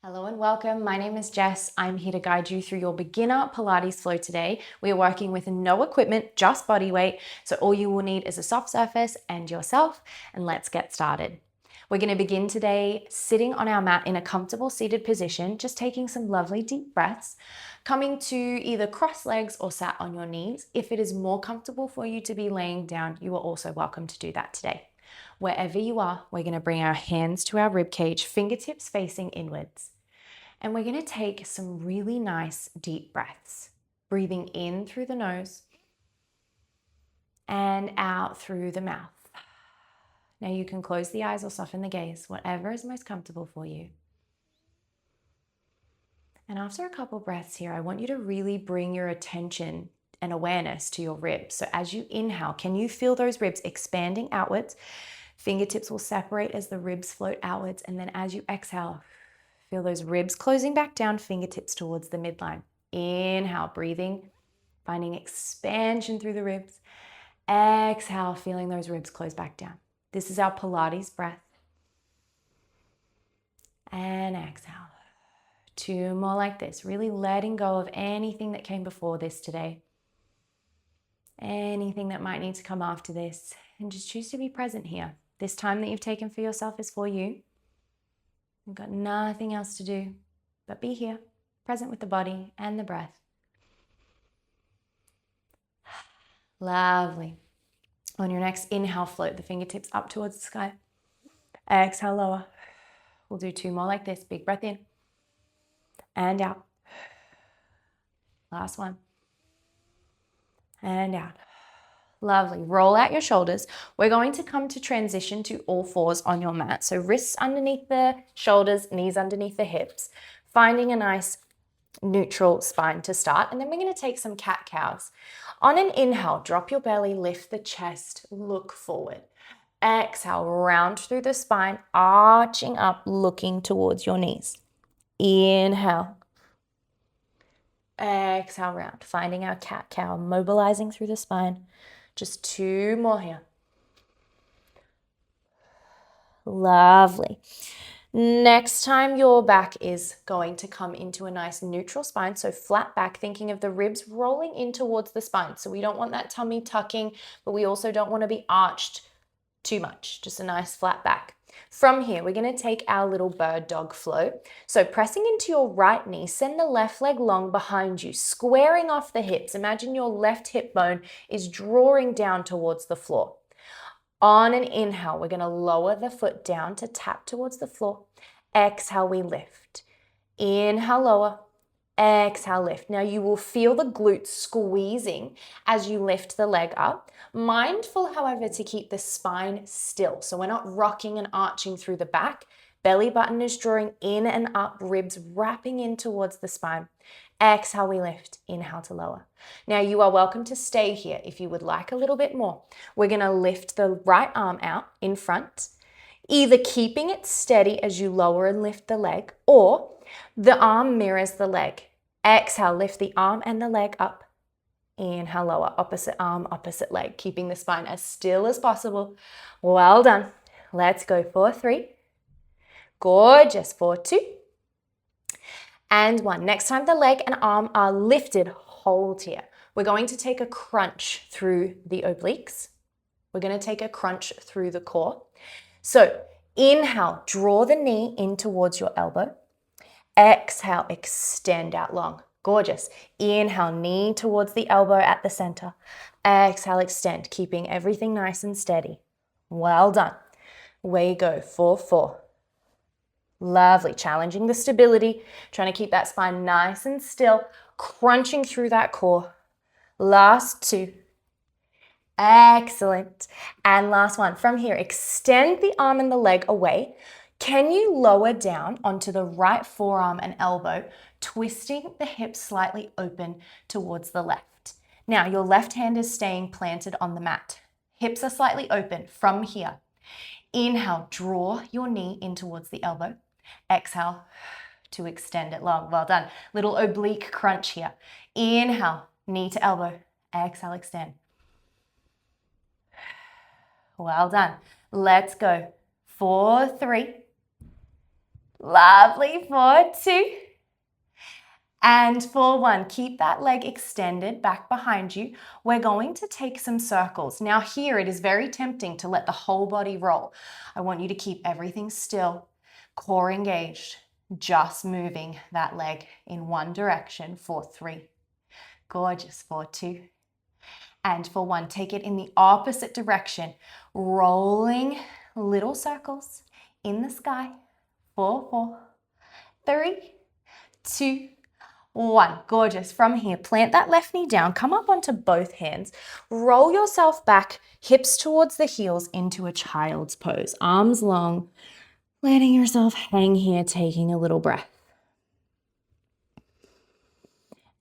Hello and welcome. My name is Jess. I'm here to guide you through your beginner Pilates flow today. We are working with no equipment, just body weight. So all you will need is a soft surface and yourself, and let's get started. We're going to begin today sitting on our mat in a comfortable seated position, just taking some lovely deep breaths, coming to either cross legs or sat on your knees. If it is more comfortable for you to be laying down, you are also welcome to do that today. Wherever you are, we're going to bring our hands to our rib cage, fingertips facing inwards. And we're going to take some really nice deep breaths, breathing in through the nose and out through the mouth. Now you can close the eyes or soften the gaze, whatever is most comfortable for you. And after a couple breaths here, I want you to really bring your attention and awareness to your ribs. So as you inhale, can you feel those ribs expanding outwards? Fingertips will separate as the ribs float outwards. And then as you exhale, feel those ribs closing back down, fingertips towards the midline. Inhale, breathing, finding expansion through the ribs. Exhale, feeling those ribs close back down. This is our Pilates breath. And exhale. Two more like this, really letting go of anything that came before this today. Anything that might need to come after this. And just choose to be present here. This time that you've taken for yourself is for you. You've got nothing else to do but be here, present with the body and the breath. Lovely. On your next inhale, float the fingertips up towards the sky. Exhale, lower. We'll do two more like this. Big breath in and out. Last one. And out. Lovely. Roll out your shoulders. We're going to come to transition to all fours on your mat. So wrists underneath the shoulders, knees underneath the hips, finding a nice neutral spine to start. And then we're going to take some cat-cows. On an inhale, drop your belly, lift the chest, look forward. Exhale, round through the spine, arching up, looking towards your knees. Inhale. Exhale, round, finding our cat-cow, mobilizing through the spine. Just two more here. Lovely. Next time your back is going to come into a nice neutral spine, so flat back, thinking of the ribs rolling in towards the spine. So we don't want that tummy tucking, but we also don't want to be arched too much, just a nice flat back. From here, we're going to take our little bird dog flow. So pressing into your right knee, send the left leg long behind you, squaring off the hips. Imagine your left hip bone is drawing down towards the floor. On an inhale, we're going to lower the foot down to tap towards the floor. Exhale, we lift. Inhale, lower. Exhale, lift. Now you will feel the glutes squeezing as you lift the leg up. Mindful, however, to keep the spine still. So we're not rocking and arching through the back. Belly button is drawing in and up, ribs wrapping in towards the spine. Exhale, we lift. Inhale to lower. Now you are welcome to stay here if you would like a little bit more. We're going to lift the right arm out in front, either keeping it steady as you lower and lift the leg, or the arm mirrors the leg. Exhale, lift the arm and the leg up. Inhale, lower, opposite arm, opposite leg, keeping the spine as still as possible. Well done. Let's go for 3. Gorgeous. For 2. And 1. Next time the leg and arm are lifted, hold here. We're going to take a crunch through the obliques. We're going to take a crunch through the core. So inhale, draw the knee in towards your elbow. Exhale, extend out long. Gorgeous. Inhale, knee towards the elbow at the center. Exhale, extend, keeping everything nice and steady. Well done. We go for 4. Lovely. Challenging the stability, trying to keep that spine nice and still, crunching through that core. Last 2. Excellent. And last 1. From here, extend the arm and the leg away. Can you lower down onto the right forearm and elbow, twisting the hips slightly open towards the left? Now, your left hand is staying planted on the mat. Hips are slightly open from here. Inhale, draw your knee in towards the elbow. Exhale to extend it long. Well done. Little oblique crunch here. Inhale, knee to elbow. Exhale, extend. Well done. Let's go. 4, 3, Lovely. 4, 2. And for 1, keep that leg extended back behind you. We're going to take some circles. Now here it is very tempting to let the whole body roll. I want you to keep everything still, core engaged, just moving that leg in one direction for 3. Gorgeous. 4, 2. And for 1, take it in the opposite direction, rolling little circles in the sky. 4, 4, 3, 2, 1. Gorgeous. From here, plant that left knee down, come up onto both hands, roll yourself back, hips towards the heels into a child's pose. Arms long, letting yourself hang here, taking a little breath.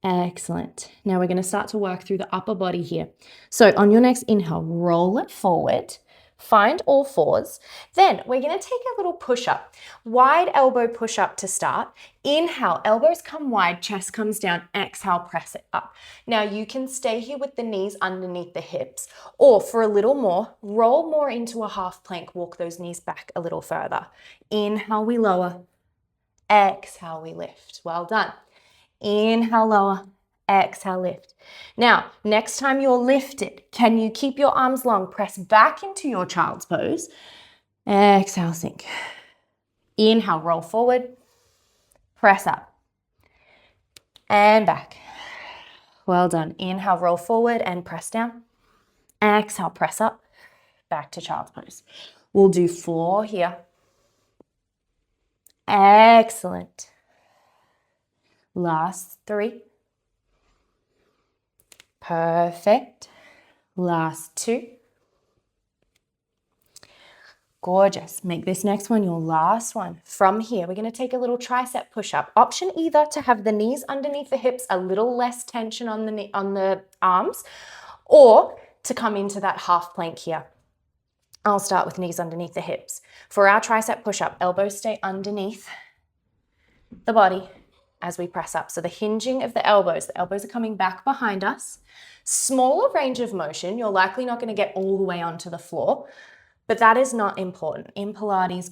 Excellent. Now we're going to start to work through the upper body here. So on your next inhale, roll it forward, find all fours. Then we're going to take a little push-up, wide elbow push-up to start. Inhale, elbows come wide, chest comes down. Exhale, press it up. Now you can stay here with the knees underneath the hips, or for a little more, roll more into a half plank, walk those knees back a little further. Inhale, we lower. Exhale, we lift. Well done. Inhale, lower. Exhale, lift. Now, next time you're lifted, can you keep your arms long? Press back into your child's pose. Exhale, sink. Inhale, roll forward. Press up. And back. Well done. Inhale, roll forward and press down. Exhale, press up. Back to child's pose. We'll do 4 here. Excellent. Last 3. Perfect. Last 2. Gorgeous. Make this next one your last one. From here, we're going to take a little tricep push-up. Option either to have the knees underneath the hips, a little less tension on the arms, or to come into that half plank here. I'll start with knees underneath the hips. For our tricep push-up, elbows stay underneath the body as we press up. So the hinging of the elbows are coming back behind us. Smaller range of motion. You're likely not going to get all the way onto the floor, but that is not important. In Pilates,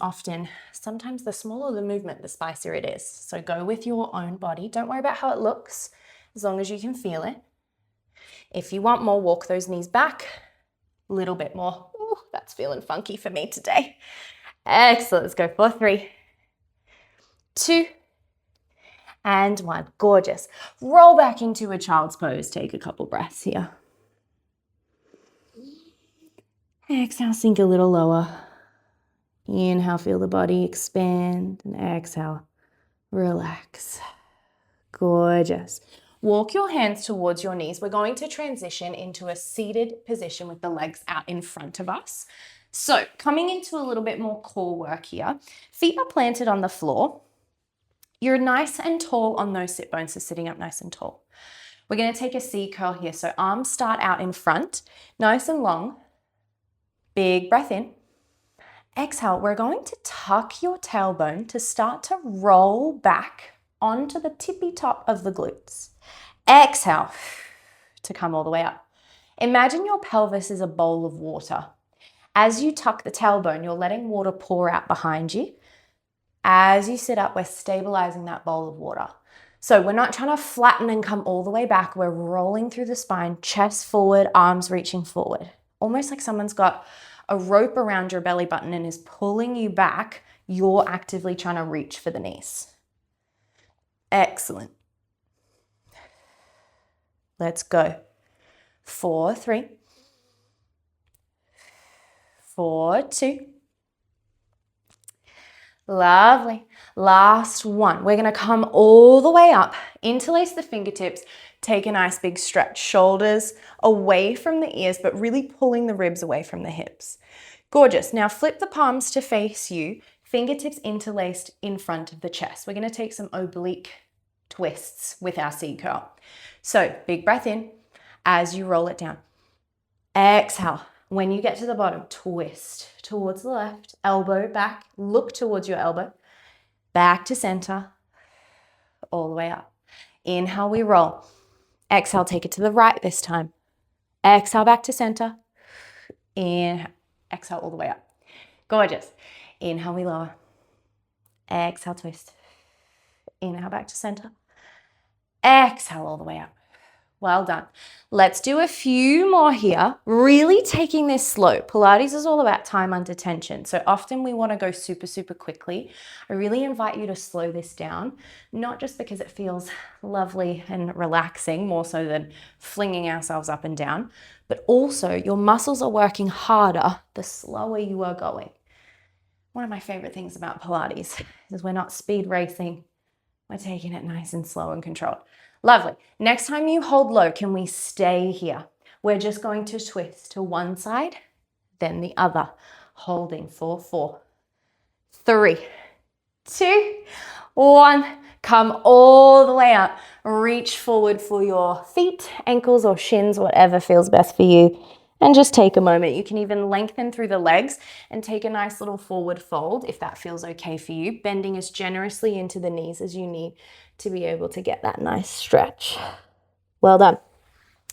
sometimes the smaller the movement, the spicier it is. So go with your own body. Don't worry about how it looks, as long as you can feel it. If you want more, walk those knees back a little bit more. Ooh, that's feeling funky for me today. Excellent. Let's go for 3, 2, and 1. Gorgeous. Roll back into a child's pose. Take a couple breaths here. Exhale, sink a little lower. Inhale, feel the body expand. And exhale, relax. Gorgeous. Walk your hands towards your knees. We're going to transition into a seated position with the legs out in front of us. So coming into a little bit more core work here. Feet are planted on the floor. You're nice and tall on those sit bones, so sitting up nice and tall. We're going to take a C curl here. So arms start out in front, nice and long. Big breath in. Exhale, we're going to tuck your tailbone to start to roll back onto the tippy top of the glutes. Exhale to come all the way up. Imagine your pelvis is a bowl of water. As you tuck the tailbone, you're letting water pour out behind you. As you sit up, we're stabilizing that bowl of water. So we're not trying to flatten and come all the way back. We're rolling through the spine, chest forward, arms reaching forward. Almost like someone's got a rope around your belly button and is pulling you back. You're actively trying to reach for the knees. Excellent. Let's go. 4, 3, 4, 2. Lovely. Last 1. We're going to come all the way up, interlace the fingertips, take a nice big stretch. Shoulders away from the ears, but really pulling the ribs away from the hips. Gorgeous. Now flip the palms to face you, fingertips interlaced in front of the chest. We're going to take some oblique twists with our C curl. So big breath in as you roll it down. Exhale. When you get to the bottom, twist towards the left, elbow back, look towards your elbow, back to center, all the way up. Inhale, we roll. Exhale, take it to the right this time. Exhale, back to center. Inhale, exhale all the way up. Gorgeous. Inhale, we lower. Exhale, twist. Inhale back to center. Exhale all the way up. Well done. Let's do a few more here. Really taking this slow. Pilates is all about time under tension. So often we want to go super, super quickly. I really invite you to slow this down, not just because it feels lovely and relaxing, more so than flinging ourselves up and down, but also your muscles are working harder the slower you are going. One of my favorite things about Pilates is we're not speed racing. We're taking it nice and slow and controlled. Lovely. Next time you hold low, can we stay here? We're just going to twist to one side, then the other. Holding for 4, 3, 2, 1. Come all the way up. Reach forward for your feet, ankles, or shins, whatever feels best for you. And just take a moment. You can even lengthen through the legs and take a nice little forward fold if that feels okay for you. Bending as generously into the knees as you need to be able to get that nice stretch. Well done.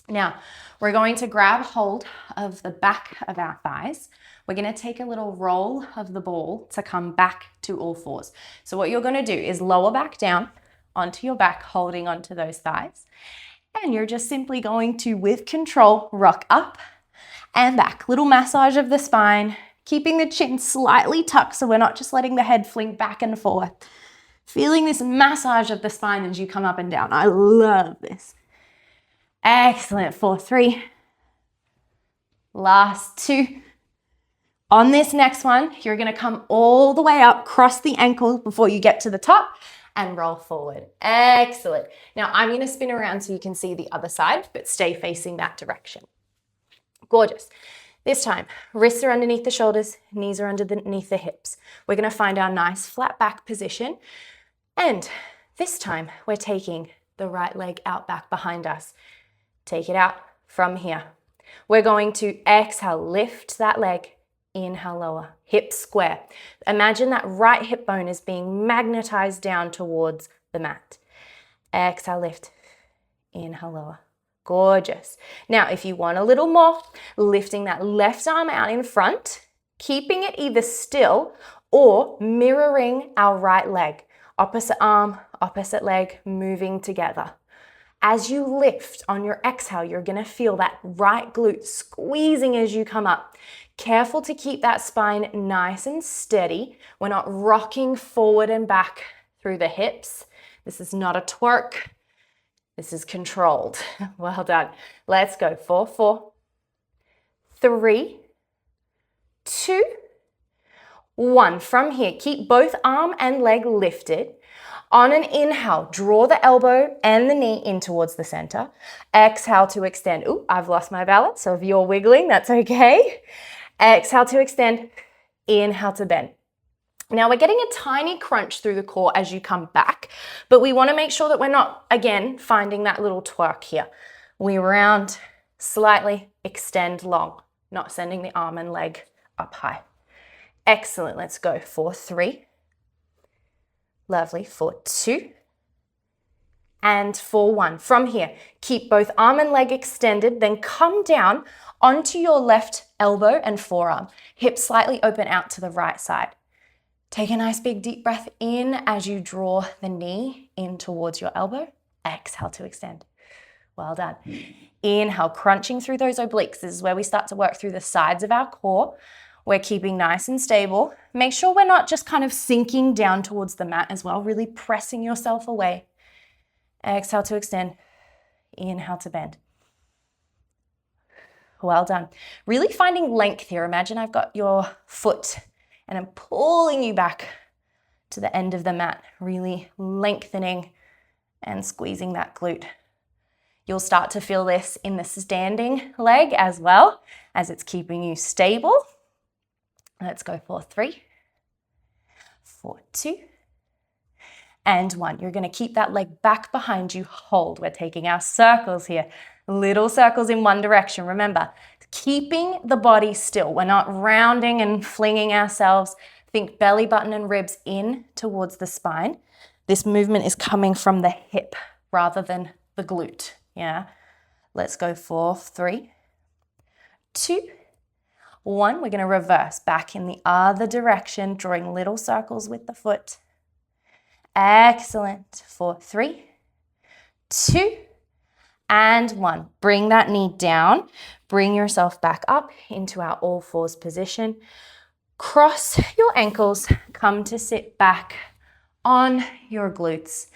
Now, we're going to grab hold of the back of our thighs. We're going to take a little roll of the ball to come back to all fours. So what you're going to do is lower back down onto your back, holding onto those thighs. And you're just simply going to, with control, rock up and back. Little massage of the spine, keeping the chin slightly tucked so we're not just letting the head fling back and forth. Feeling this massage of the spine as you come up and down. I love this. Excellent. 4, 3. Last 2. On this next one, you're going to come all the way up, cross the ankle before you get to the top and roll forward. Excellent. Now I'm going to spin around so you can see the other side, but stay facing that direction. Gorgeous. This time, wrists are underneath the shoulders, knees are underneath the hips. We're going to find our nice flat back position. And this time, we're taking the right leg out back behind us. Take it out from here. We're going to exhale, lift that leg. Inhale, lower, hips square. Imagine that right hip bone is being magnetized down towards the mat. Exhale, lift. Inhale, lower. Gorgeous. Now, if you want a little more, lifting that left arm out in front, keeping it either still or mirroring our right leg. Opposite arm, opposite leg, moving together. As you lift on your exhale, you're going to feel that right glute squeezing as you come up. Careful to keep that spine nice and steady. We're not rocking forward and back through the hips. This is not a twerk. This is controlled. Well done. Let's go. 4, 4, 3, 2, 1. From here, keep both arm and leg lifted. On an inhale, draw the elbow and the knee in towards the center. Exhale to extend. Ooh, I've lost my balance, so if you're wiggling, that's okay. Exhale to extend. Inhale to bend. Now we're getting a tiny crunch through the core as you come back, but we want to make sure that we're not, again, finding that little twerk here. We round slightly, extend long, not sending the arm and leg up high. Excellent. Let's go. 4, 3. Lovely. 4, 2. And 4, 1. From here, keep both arm and leg extended, then come down onto your left elbow and forearm. Hips slightly open out to the right side. Take a nice big deep breath in as you draw the knee in towards your elbow. Exhale to extend. Well done. Inhale, crunching through those obliques. This is where we start to work through the sides of our core. We're keeping nice and stable. Make sure we're not just kind of sinking down towards the mat as well, really pressing yourself away. Exhale to extend. Inhale to bend. Well done. Really finding length here. Imagine I've got your foot and I'm pulling you back to the end of the mat, really lengthening and squeezing that glute. You'll start to feel this in the standing leg as well, as it's keeping you stable. Let's go. 4, 3, 4, 2, and 1. You're going to keep that leg back behind you. Hold. We're taking our circles here. Little circles in one direction. Remember, keeping the body still. We're not rounding and flinging ourselves. Think belly button and ribs in towards the spine. This movement is coming from the hip rather than the glute. Yeah. Let's go. 4, 3, 2, 1. We're going to reverse back in the other direction, drawing little circles with the foot. Excellent. For 3, 2, and 1. Bring that knee down. Bring yourself back up into our all fours position. Cross your ankles. Come to sit back on your glutes.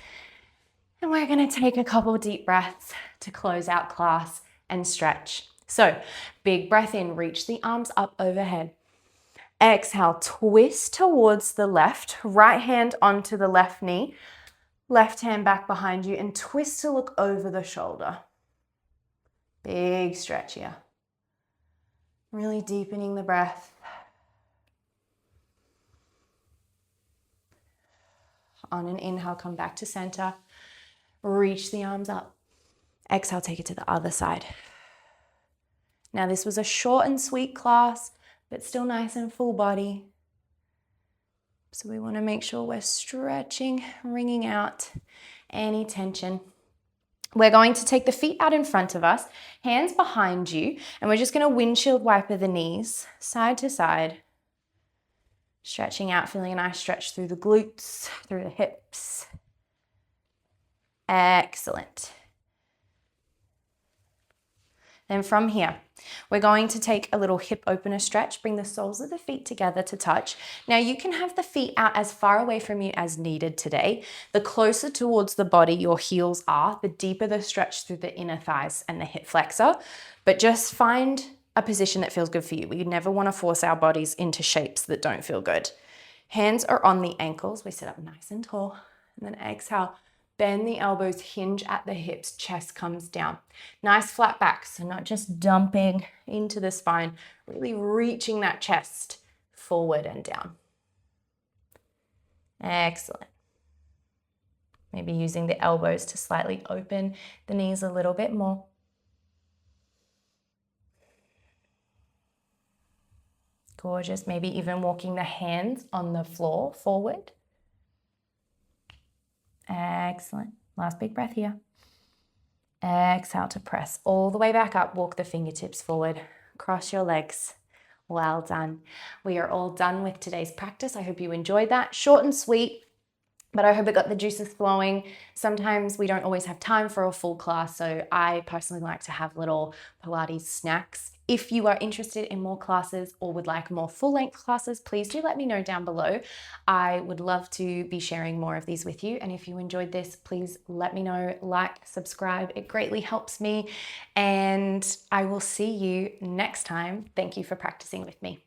And we're going to take a couple deep breaths to close out class and stretch. So big breath in, reach the arms up overhead. Exhale, twist towards the left, right hand onto the left knee, left hand back behind you, and twist to look over the shoulder. Big stretch here. Really deepening the breath. On an inhale, come back to center. Reach the arms up. Exhale, take it to the other side. Now this was a short and sweet class, but still nice and full body. So we want to make sure we're stretching, wringing out any tension. We're going to take the feet out in front of us, hands behind you, and we're just going to windshield wiper the knees, side to side. Stretching out, feeling a nice stretch through the glutes, through the hips. Excellent. Then from here, we're going to take a little hip opener stretch, bring the soles of the feet together to touch. Now you can have the feet out as far away from you as needed today. The closer towards the body your heels are, the deeper the stretch through the inner thighs and the hip flexor. But just find a position that feels good for you. We never want to force our bodies into shapes that don't feel good. Hands are on the ankles. We sit up nice and tall. And then exhale. Bend the elbows, hinge at the hips, chest comes down. Nice flat back, so not just dumping into the spine, really reaching that chest forward and down. Excellent. Maybe using the elbows to slightly open the knees a little bit more. Gorgeous. Maybe even walking the hands on the floor forward. Excellent. Last big breath here. Exhale to press all the way back up. Walk the fingertips forward. Cross your legs. Well done. We are all done with today's practice. I hope you enjoyed that. Short and sweet, but I hope it got the juices flowing. Sometimes we don't always have time for a full class, so I personally like to have little Pilates snacks. If you are interested in more classes or would like more full-length classes, please do let me know down below. I would love to be sharing more of these with you. And if you enjoyed this, please let me know, like, subscribe. It greatly helps me. And I will see you next time. Thank you for practicing with me.